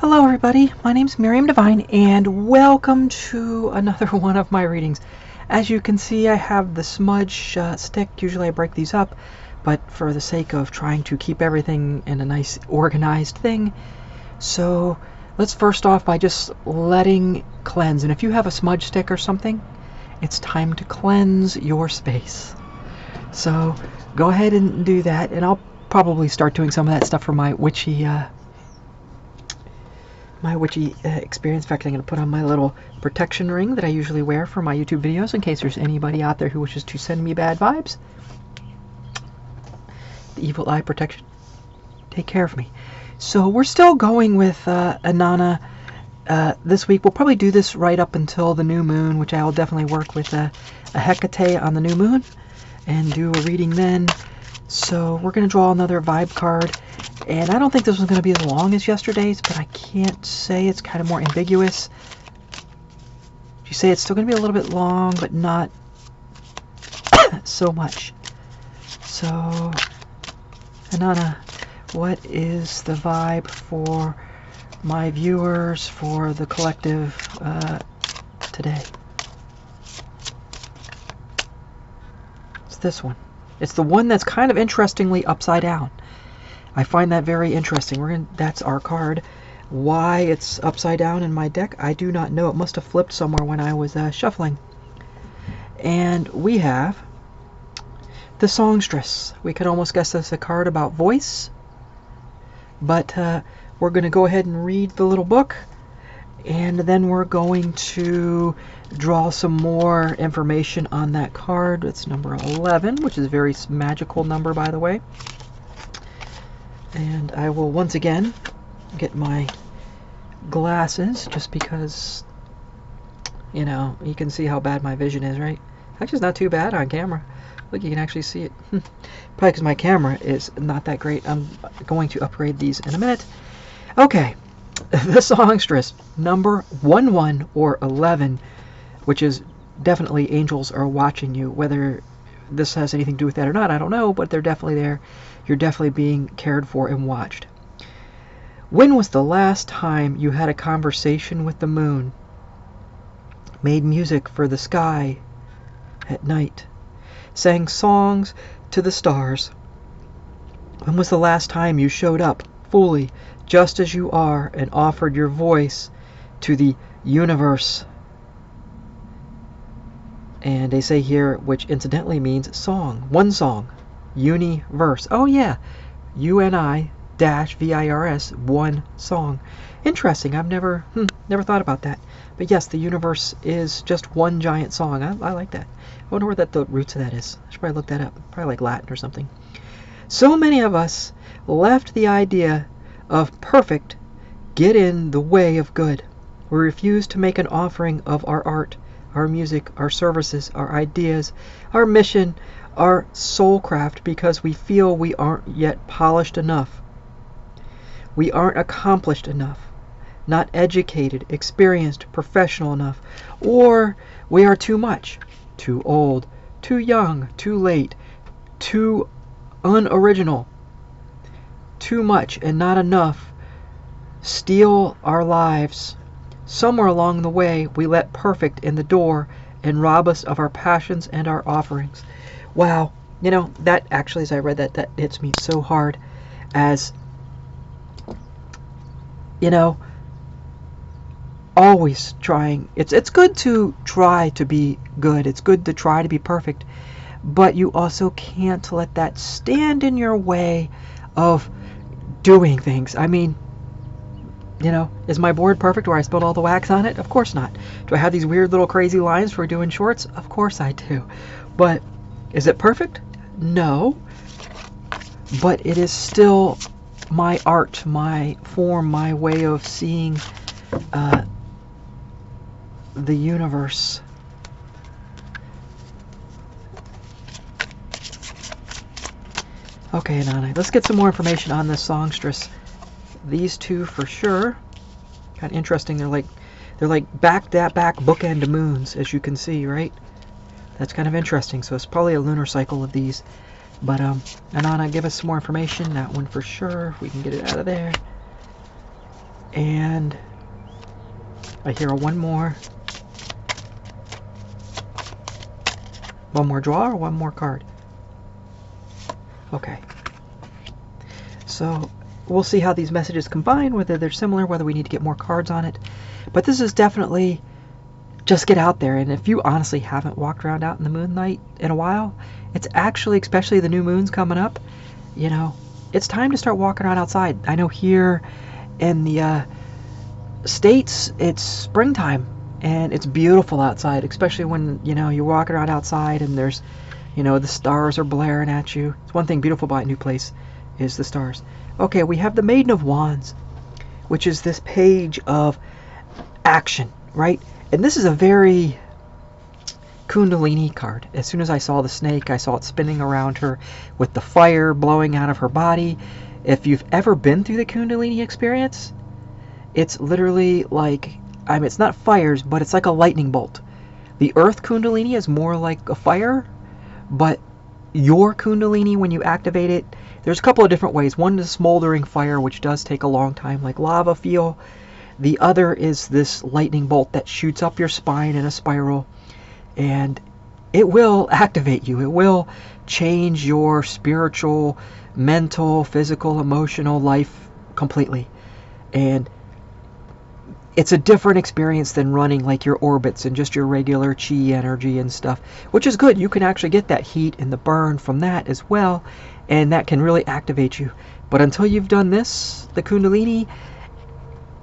Hello everybody, my name's Miriam Divine and welcome to another one of my readings. As you can see, I have the smudge stick. Usually I break these up, but for the sake of trying to keep everything in a nice organized thing. So let's first off by just letting cleanse. And if you have a smudge stick or something, it's time to cleanse your space. So go ahead and do that, and I'll probably start doing some of that stuff for my witchy experience. In fact, I'm going to put on my little protection ring that I usually wear for my YouTube videos in case there's anybody out there who wishes to send me bad vibes. The evil eye protection. Take care of me. So we're still going with Inanna this week. We'll probably do this right up until the new moon, which I'll definitely work with a Hecate on the new moon and do a reading then. So we're going to draw another vibe card. And I don't think this was going to be as long as yesterday's, but I can't say. It's kind of more ambiguous. You say it's still going to be a little bit long, but not so much. So, Inanna, what is the vibe for my viewers, for the collective today? It's this one. It's the one that's kind of interestingly upside down. I find that very interesting. That's our card. Why it's upside down in my deck, I do not know. It must have flipped somewhere when I was shuffling. And we have the songstress. We could almost guess this a card about voice. But we're going to go ahead and read the little book. And then we're going to draw some more information on that card. It's number 11, which is a very magical number, by the way. And I will once again get my glasses, just because, you know, you can see how bad my vision is, right? Actually, it's not too bad on camera. Look, you can actually see it. Probably because my camera is not that great. I'm going to upgrade these in a minute. Okay, the songstress, number 11 or 11, which is definitely angels are watching you. Whether this has anything to do with that or not, I don't know, but they're definitely there. You're definitely being cared for and watched. When was the last time you had a conversation with the moon? Made music for the sky at night? Sang songs to the stars? When was the last time you showed up fully, just as you are, and offered your voice to the universe? And they say here, which incidentally means song, one song. Universe. Oh yeah, UNI-VIRS, one song. Interesting. I've never thought about that. But yes, the universe is just one giant song. I like that. I wonder where the roots of that is. I should probably look that up. Probably like Latin or something. So many of us left the idea of perfect get in the way of good. We refuse to make an offering of our art, our music, our services, our ideas, our mission, our soulcraft, because we feel we aren't yet polished enough. We aren't accomplished enough, not educated, experienced, professional enough, or we are too much, too old, too young, too late, too unoriginal, too much and not enough steal our lives. Somewhere along the way, we let perfect in the door and rob us of our passions and our offerings. Wow, you know, that actually, as I read that hits me so hard. As, you know, always trying. It's good to try to be good. It's good to try to be perfect. But you also can't let that stand in your way of doing things. I mean, you know, is my board perfect where I spilled all the wax on it? Of course not. Do I have these weird little crazy lines for doing shorts? Of course I do. But is it perfect? No. But it is still my art, my form, my way of seeing the universe. Okay, Inanna, let's get some more information on this songstress. These two for sure. Kind of interesting. They're like back-to-back bookend moons, as you can see, right? That's kind of interesting. So it's probably a lunar cycle of these. But Inanna, give us some more information. That one for sure. If we can get it out of there. And I hear one more draw or one more card. Okay. So we'll see how these messages combine, whether they're similar, whether we need to get more cards on it. But this is definitely just get out there. And if you honestly haven't walked around out in the moonlight in a while, it's actually, especially the new moon's coming up, you know, it's time to start walking around outside. I know here in the States, it's springtime and it's beautiful outside, especially when, you know, you're walking around outside and there's, you know, the stars are blaring at you. It's one thing beautiful about a new place is the stars. Okay, we have the Maiden of Wands, which is this page of action, right? And this is a very Kundalini card. As soon as I saw the snake, I saw it spinning around her with the fire blowing out of her body. If you've ever been through the Kundalini experience, it's literally like, I mean, it's not fires, but it's like a lightning bolt. The earth Kundalini is more like a fire, but your Kundalini, when you activate it, there's a couple of different ways. One is smoldering fire, which does take a long time, like lava feel. The other is this lightning bolt that shoots up your spine in a spiral, and it will activate you. It will change your spiritual, mental, physical, emotional life completely. And it's a different experience than running like your orbits and just your regular chi energy and stuff, which is good. You can actually get that heat and the burn from that as well, and that can really activate you. But until you've done this, the Kundalini,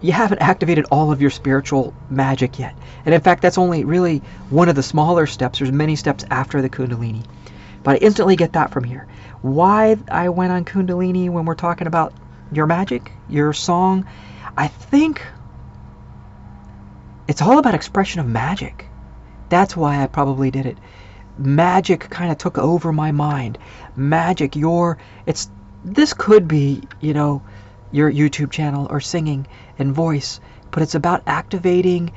you haven't activated all of your spiritual magic yet. And in fact, that's only really one of the smaller steps. There's many steps after the Kundalini. But I instantly get that from here. Why I went on Kundalini when we're talking about your magic, your song, I think it's all about expression of magic. That's why I probably did it. Magic kind of took over my mind. Magic, this could be, you know, your YouTube channel or singing and voice, but it's about activating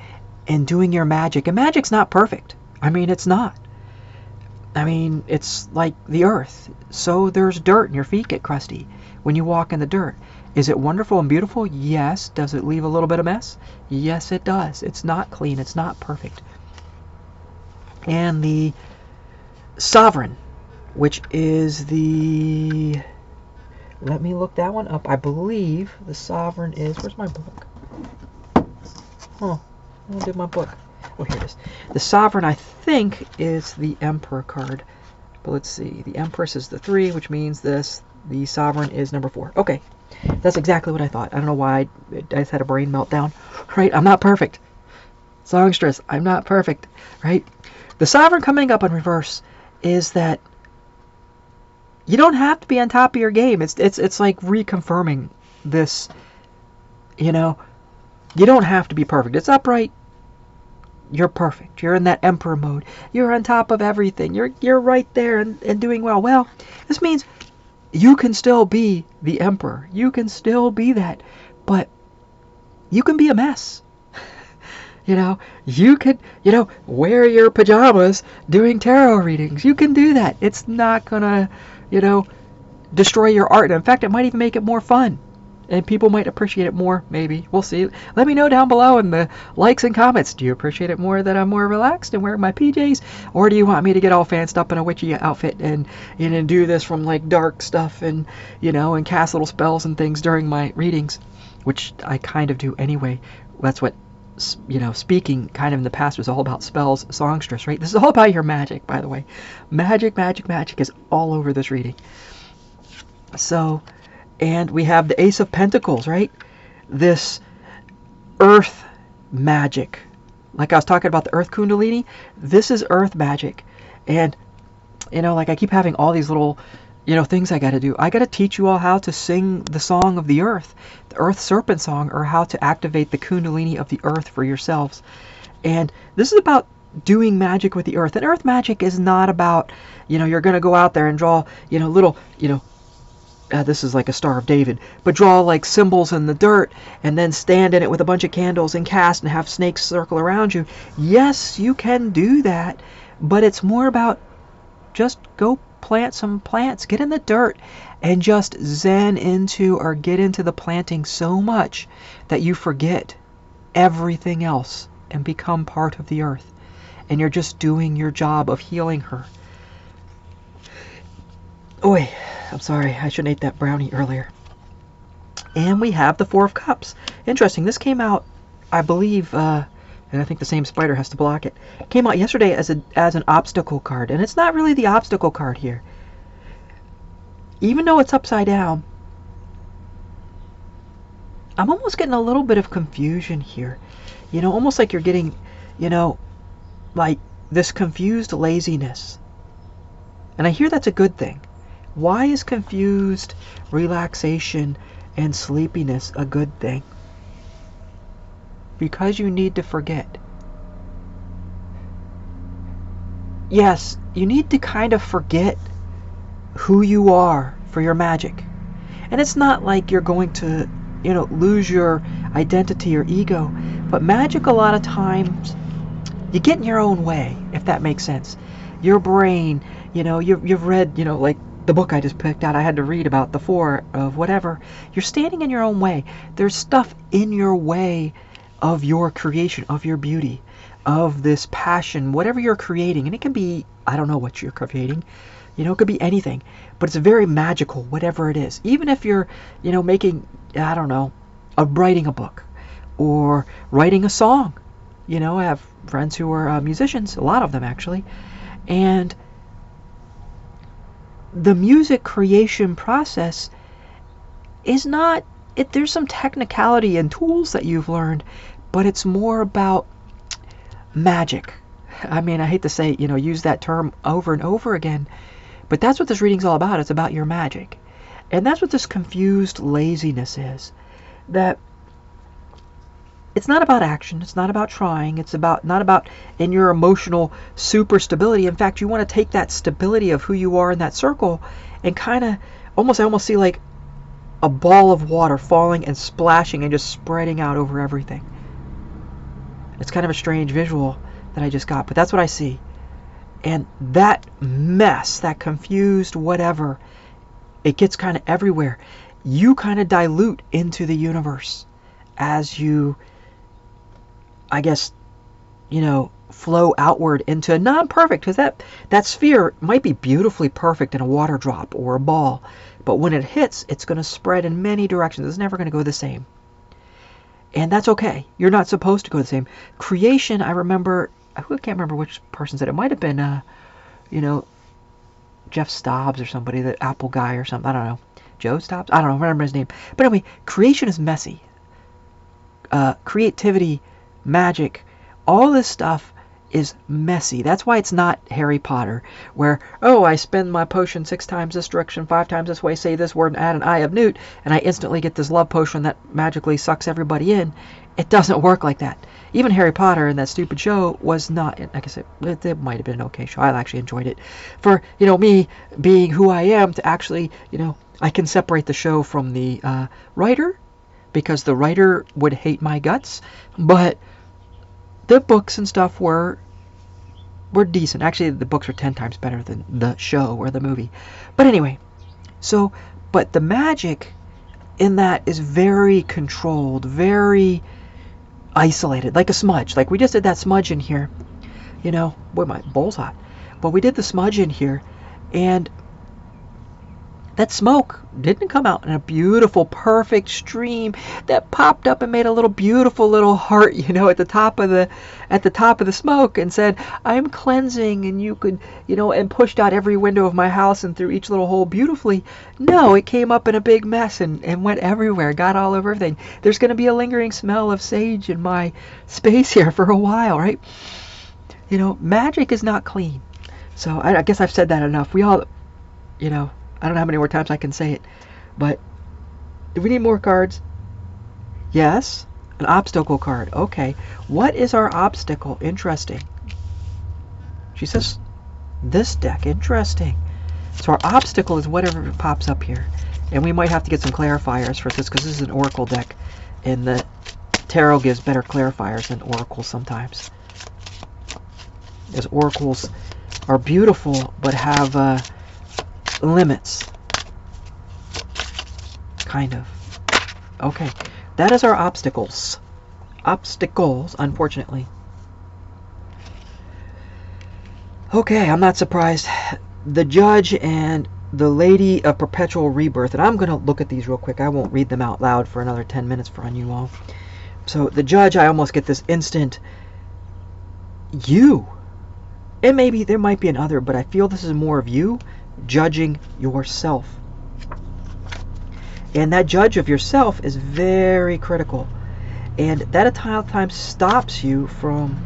and doing your magic. And magic's not perfect. I mean, it's not. I mean, it's like the earth. So there's dirt and your feet get crusty when you walk in the dirt. Is it wonderful and beautiful? Yes. Does it leave a little bit of mess? Yes, it does. It's not clean. It's not perfect. And the Sovereign, which is the... Let me look that one up. I believe the Sovereign is... Where's my book? Oh, where did my book? Oh, here it is. The Sovereign, I think, is the Emperor card. But let's see. The Empress is the 3, which means this. The Sovereign is number 4. Okay. That's exactly what I thought. I don't know why. I just had a brain meltdown. Right? I'm not perfect. Songstress, I'm not perfect. Right? The Sovereign coming up in reverse is that you don't have to be on top of your game. It's like reconfirming this, you know, you don't have to be perfect. It's upright. You're perfect. You're in that Emperor mode. You're on top of everything. You're right there and doing well. Well, this means you can still be the Emperor. You can still be that. But you can be a mess. You know, you could, you know, wear your pajamas doing tarot readings. You can do that. It's not going to, you know, destroy your art. In fact, it might even make it more fun. And people might appreciate it more, maybe. We'll see. Let me know down below in the likes and comments. Do you appreciate it more that I'm more relaxed and wearing my PJs? Or do you want me to get all fanced up in a witchy outfit and, you know, do this from like dark stuff and, you know, and cast little spells and things during my readings? Which I kind of do anyway. That's what, you know, speaking kind of in the past was all about spells, songstress, right? This is all about your magic, by the way. Magic, magic, magic is all over this reading. So, and we have the Ace of Pentacles, right? This earth magic. Like I was talking about the earth Kundalini, this is earth magic. And, you know, like I keep having all these little, you know, things I got to do. I got to teach you all how to sing the song of the earth serpent song, or how to activate the Kundalini of the earth for yourselves. And this is about doing magic with the earth. And earth magic is not about, you know, you're going to go out there and draw, you know, little, you know, this is like a Star of David, but draw like symbols in the dirt and then stand in it with a bunch of candles and cast and have snakes circle around you. Yes, you can do that, but it's more about just go plant some plants, get in the dirt, and just zen into or get into the planting so much that you forget everything else and become part of the earth. And you're just doing your job of healing her. Oi, I'm sorry, I shouldn't have ate that brownie earlier. And we have the Four of Cups. Interesting, this came out, I believe, and I think the same spider has to block it. It came out yesterday as an obstacle card, and it's not really the obstacle card here. Even though it's upside down, I'm almost getting a little bit of confusion here. You know, almost like you're getting, you know, like this confused laziness. And I hear that's a good thing. Why is confused relaxation and sleepiness a good thing? Because you need to forget. Yes, you need to kind of forget who you are for your magic. And it's not like you're going to, you know, lose your identity or ego, but magic a lot of times you get in your own way, if that makes sense. Your brain, you know, you've read, you know, like the book I just picked out, I had to read about the four of whatever. You're standing in your own way. There's stuff in your way of your creation, of your beauty, of this passion, whatever you're creating. And it can be, I don't know what you're creating. You know, it could be anything, but it's very magical, whatever it is. Even if you're, you know, making, I don't know, writing a book or writing a song. You know, I have friends who are musicians, a lot of them actually, and the music creation process is not, there's some technicality and tools that you've learned, but it's more about magic. I mean, I hate to say, you know, use that term over and over again, but that's what this reading's all about. It's about your magic. And that's what this confused laziness is. That it's not about action. It's not about trying. It's about not about in your emotional super stability. In fact, you want to take that stability of who you are in that circle and kind of I almost see like a ball of water falling and splashing and just spreading out over everything. It's kind of a strange visual that I just got, but that's what I see. And that mess, that confused whatever, it gets kind of everywhere. You kind of dilute into the universe as you, I guess, you know, flow outward into a non-perfect, because that sphere might be beautifully perfect in a water drop or a ball, but when it hits, it's going to spread in many directions. It's never going to go the same. And that's okay. You're not supposed to go the same. Creation, I remember, I can't remember which person said it. It might have been, you know, Jeff Stobbs or somebody, the Apple guy or something. I don't know. Joe Stobbs? I don't know. I remember his name. But anyway, creation is messy. Creativity, magic, all this stuff is messy. That's why it's not Harry Potter, where, oh, I spend my potion 6 times this direction, 5 times this way, say this word and add an eye of newt, and I instantly get this love potion that magically sucks everybody in. It doesn't work like that. Even Harry Potter in that stupid show was not, like I said, it might have been an okay show. I actually enjoyed it. For, you know, me being who I am, to actually, you know, I can separate the show from the writer, because the writer would hate my guts, but the books and stuff were decent. Actually, the books are 10 times better than the show or the movie. But anyway, so, but the magic in that is very controlled, very isolated, like a smudge. Like we just did that smudge in here, you know, boy, my bowl's hot. But we did the smudge in here, and that smoke didn't come out in a beautiful, perfect stream that popped up and made a little beautiful little heart, you know, at the top of the smoke, and said, "I'm cleansing," and you could, you know, and pushed out every window of my house and through each little hole beautifully. No, it came up in a big mess and went everywhere, got all over everything. There's going to be a lingering smell of sage in my space here for a while, right? You know, magic is not clean. So I guess I've said that enough. We all, you know, I don't know how many more times I can say it, but do we need more cards? Yes, an obstacle card. Okay, what is our obstacle? Interesting. She says this deck. Interesting. So our obstacle is whatever pops up here, and we might have to get some clarifiers for this, because this is an oracle deck, and the tarot gives better clarifiers than oracles sometimes. Because oracles are beautiful, but have limits. kind of. Okay, that is our obstacles. Obstacles, unfortunately. Okay, I'm not surprised. The Judge and the Lady of Perpetual Rebirth, and I'm going to look at these real quick. I won't read them out loud for another 10 minutes for you all. So the Judge, I almost get this instant you. And maybe there might be another, but I feel this is more of you judging yourself. And that judge of yourself is very critical. And that at times stops you from,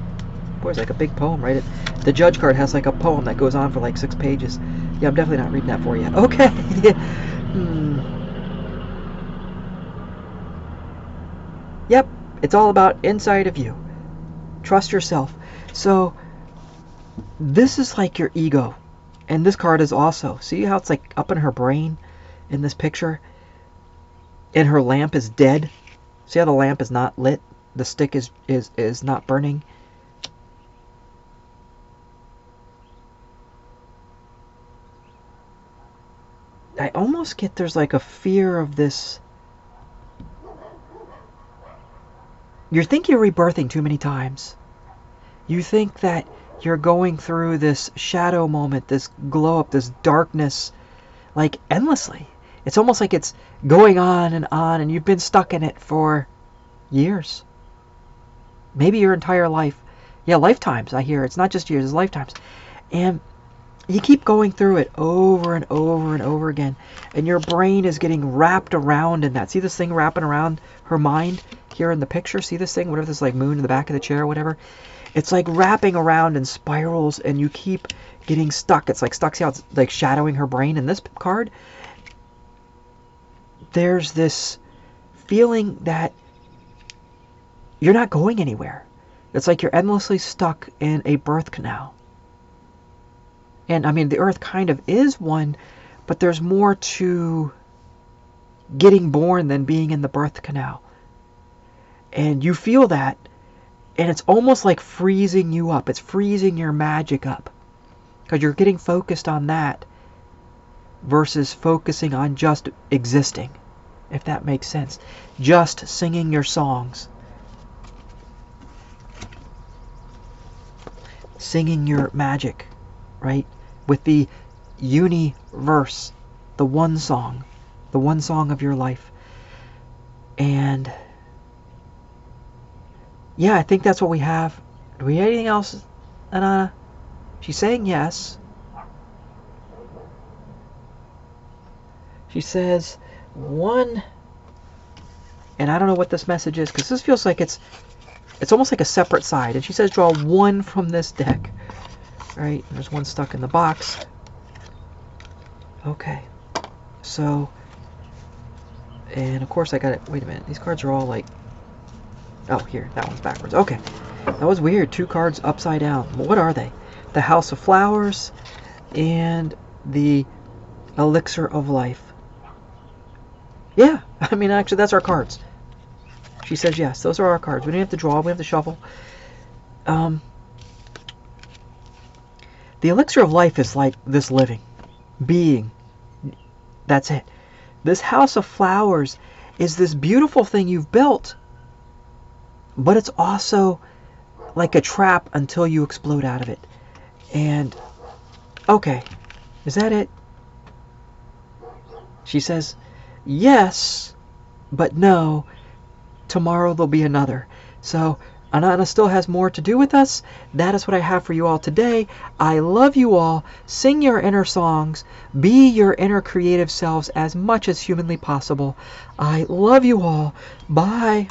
boy, it's like a big poem, right? The Judge card has like a poem that goes on for like 6 pages. Yeah, I'm definitely not reading that for you. Okay. Yep, it's all about inside of you. Trust yourself. So, this is like your ego. And this card is also, see how it's like up in her brain in this picture? And her lamp is dead. See how the lamp is not lit? The stick is not burning. I almost get there's like a fear of this. You think you're rebirthing too many times. You think that you're going through this shadow moment, this glow up, this darkness, like endlessly. It's almost like it's going on, and you've been stuck in it for years. Maybe your entire life. Yeah, lifetimes, I hear. It's not just years, it's lifetimes. And you keep going through it over and over and over again. And your brain is getting wrapped around in that. See this thing wrapping around her mind here in the picture? See this thing? Whatever this like moon in the back of the chair or whatever. It's like wrapping around in spirals, and you keep getting stuck. It's like stuck. See how it's like shadowing her brain in this card? There's this feeling that you're not going anywhere. It's like you're endlessly stuck in a birth canal. And I mean, the earth kind of is one, but there's more to getting born than being in the birth canal. And you feel that, and it's almost like freezing you up. It's freezing your magic up. Because you're getting focused on that versus focusing on just existing, if that makes sense. Just singing your songs. Singing your magic, right? With the universe, the one song of your life. And yeah, I think that's what we have. Do we have anything else, Inanna? She's saying yes. She says one, and I don't know what this message is, because this feels like it's almost like a separate side. And she says draw one from this deck. Right, there's one stuck in the box. Okay, so, and of course I got it. Wait a minute, these cards are all like, oh, here, that one's backwards. Okay, that was weird. 2 cards upside down. Well, what are they? The House of Flowers and the Elixir of Life. Yeah, I mean, actually, that's our cards. She says yes, those are our cards. We don't have to draw, we have to shuffle. The Elixir of Life is like this living being. That's it. This House of Flowers is this beautiful thing you've built, but it's also like a trap until you explode out of it. And, okay, is that it? She says, yes, but no, tomorrow there'll be another. So, Inanna still has more to do with us. That is what I have for you all today. I love you all. Sing your inner songs. Be your inner creative selves as much as humanly possible. I love you all. Bye.